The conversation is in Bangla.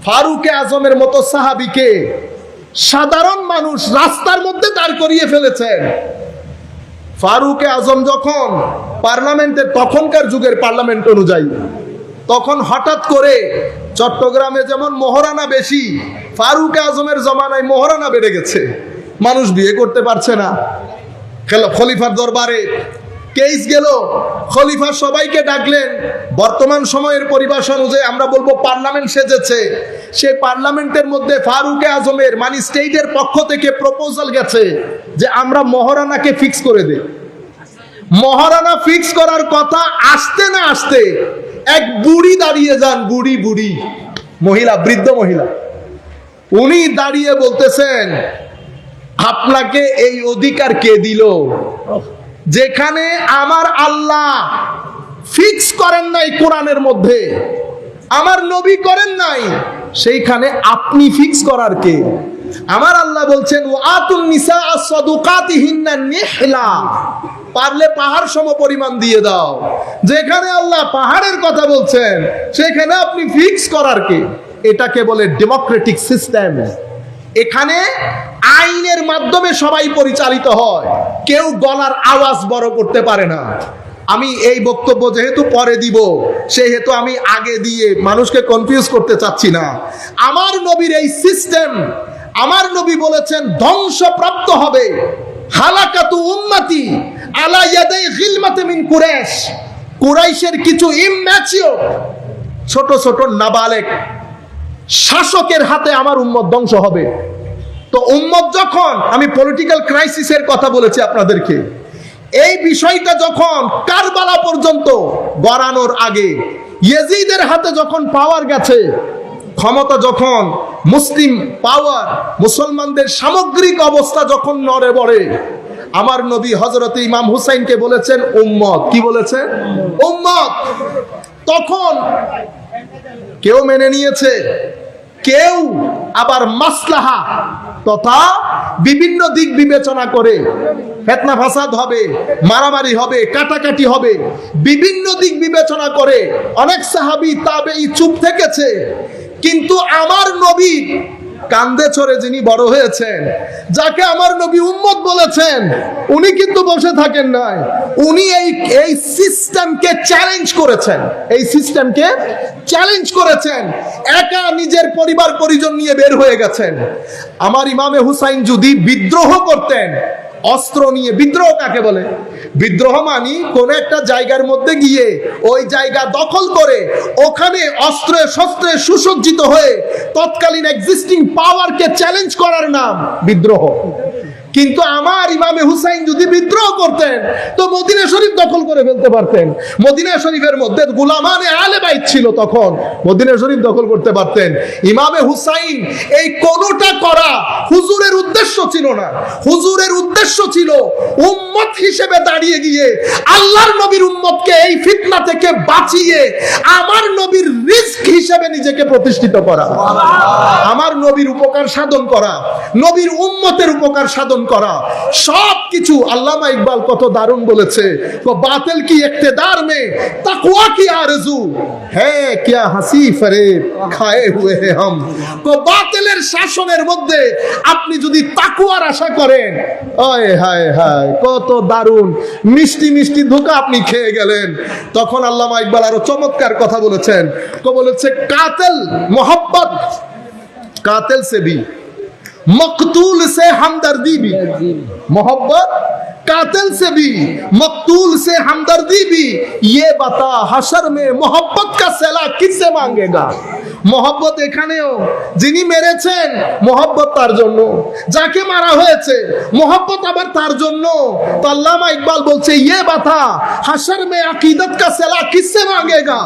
ফারুকে আজমের মতো সাহাবীকে সাধারণ মানুষ রাস্তার মধ্যে দাঁড় করিয়ে ফেলেছেন। ফারুকে আজম যখন পার্লামেন্টে, তখনকার যুগের পার্লামেন্ট অনুযায়ী, তখন হঠাৎ করে চট্টগ্রামে যেমন মহারানা বেশি, ফারুকে আজমের জমানায় মহারানা বেড়ে গেছে। মানুষ বিয়ে করতে পারছে না। খলিফার দরবারে কেস গেল, খলিফা সবাইকে ডাকলেন। বর্তমান সময়ের পরিবেশ অনুযায়ী আমরা বলবো পার্লামেন্ট সেজেছে। সেই পার্লামেন্টের মধ্যে ফারুকে আজমের মানে স্টেটের পক্ষ থেকে প্রপোজাল গেছে যে আমরা মহারানাকে ফিক্স করে দেই। মহারানা ফিক্স করার কথা আসতে না আসতে এক বুড়ি দাঁড়িয়ে যান, বুড়ি মহিলা, বৃদ্ধ মহিলা। উনি দাঁড়িয়ে বলতেছেন, আপনাকে এই অধিকার কে দিল? যেখানে আমার আল্লাহ ফিক্স করেন নাই কোরআনের মধ্যে, আমার নবী করেন নাই, সেইখানে আপনি ফিক্স করার কে? আমার আল্লাহ বলছেন ওয়াতুন নিসা সাদুকাতিহিন্না নিহলা, পারলে পাহাড় সম পরিমাণ দিয়ে দাও। যেখানে আল্লাহ পাহাড়ের কথা বলছেন সেখানে আপনি ফিক্স করার কে? এটাকে বলে ডেমোক্রেটিক সিস্টেম। এখানে আইনের মাধ্যমে সবাই পরিচালিত হয়, কেউ গলার আওয়াজ বড় করতে পারে না। আমি এই বক্তব্য যেহেতু পরে দিব, সেহেতু আমি আগে দিয়ে মানুষকে কনফিউজ করতে চাচ্ছি না। আমার নবীর এই সিস্টেম, আমার নবী বলেছেন ধ্বংসপ্রাপ্ত হবে হালাকাতু উম্মতি আলা ইয়াদাই গিলমাতি মিন কুরাইশ। কুরাইশের কিছু ইম্যাচিওর ছোট ছোট নাবালেক শাসকের হাতে আমার উম্মত ধ্বংস হবে। তো উম্মত যখন, আমি পলিটিক্যাল ক্রাইসিসের কথা বলেছি আপনাদেরকে, এই বিষয়টা যখন কারবালা পর্যন্ত গড়ানোর আগে ইয়াজিদের হাতে যখন পাওয়ার গেছে, ক্ষমতা যখন, মুসলিম পাওয়ার, মুসলমানদের সামগ্রিক অবস্থা যখন নড়ে বড়ে, আমার নবী হযরত ইমাম হুসাইনকে বলেছেন উম্মত। কি বলেছেন? উম্মত। তখন কেউ মেনে নিয়েছে, কেউ আবার মাসলাহা তথা বিভিন্ন দিক বিবেচনা করে ফিতনা ফাসাদ হবে, মারামারি হবে, কাটাকাটি হবে, বিভিন্ন দিক বিবেচনা করে অনেক সাহাবী তাবেঈ চুপ থেকেছে। কিন্তু আমার নবী কান্দে চড়ে যিনি বড় হয়েছেন, যাকে আমার নবী উম্মত বলেছেন, উনি কিন্তু বসে থাকেন নাই। উনি এই সিস্টেমকে চ্যালেঞ্জ করেছেন, এই সিস্টেমকে চ্যালেঞ্জ করেছেন। একা নিজের পরিবার পরিজন নিয়ে বের হয়ে গেছেন। আমার ইমামে হুসাইন যদি বিদ্রোহ করতেন অস্ত্র নিয়ে, বিদ্রোহ কাকে বলে? বিদ্রোহ মানে কোন একটা জায়গার মধ্যে গিয়ে ওই জায়গা দখল করে ওখানে অস্ত্রে শস্ত্রে সুসজ্জিত হয়ে তৎকালীন এক্সিস্টিং পাওয়ারকে চ্যালেঞ্জ করার নাম বিদ্রোহ। কিন্তু আমার ইমামে হুসাইন যদি বিদ্রোহ করতেন তো মদিনা শরীফ দখল করে ফেলতে পারতেন। মদিনা শরীফের মধ্যে গোলামানে আলে বাইত ছিল, তখন মদিনা শরীফ দখল করতে পারতেন। ইমামে হুসাইন এই কোনটা করা হুজুরের উদ্দেশ্য ছিল না। হুজুরের উদ্দেশ্য ছিল উম্মত হিসেবে দাঁড়িয়ে গিয়ে আল্লাহর নবীর উম্মতকে এই ফিতনা থেকে বাঁচিয়ে আমার নবীর রিজক হিসেবে নিজেকে প্রতিষ্ঠিত করা, আমার নবীর উপকার সাধন করা, নবীর উম্মতের উপকার সাধন করা। সবকিছু আল্লামা ইকবাল কত দারুণ বলেছে, তো বাতিল কি ইক্তেদার মে তাকওয়া কি আরজু হ্যাঁ কিয়া হাসি ফরেব খায়ে হুয়ে হে হাম। তো বাতিলের শাসনের মধ্যে আপনি যদি তাকওয়ার আশা করেন, ওয় হায় হায় কত দারুণ মিষ্টি মিষ্টি ধোঁকা আপনি খেয়ে গেলেন। তখন আল্লামা ইকবাল আরো চমৎকার কথা বলেছেন, তো বলেছে কাতিল মোহব্বত कातिल से भी मकतूल से हमदर्दी भी, मोहब्बत कातिल से भी मकतूल से हमदर्दी भी, ये बता हशर में मोहब्बत का सेला किससे मांगेगा। मोहब्बत এখানেও যিনি মেরেছেন মোহব্বত তার জন্য, যাকে মারা হয়েছে মোহব্বত আবার তার জন্য। তো আল্লামা ইকবাল বলছে ये बता हशर में अकीदत का सेला किससे मांगेगा।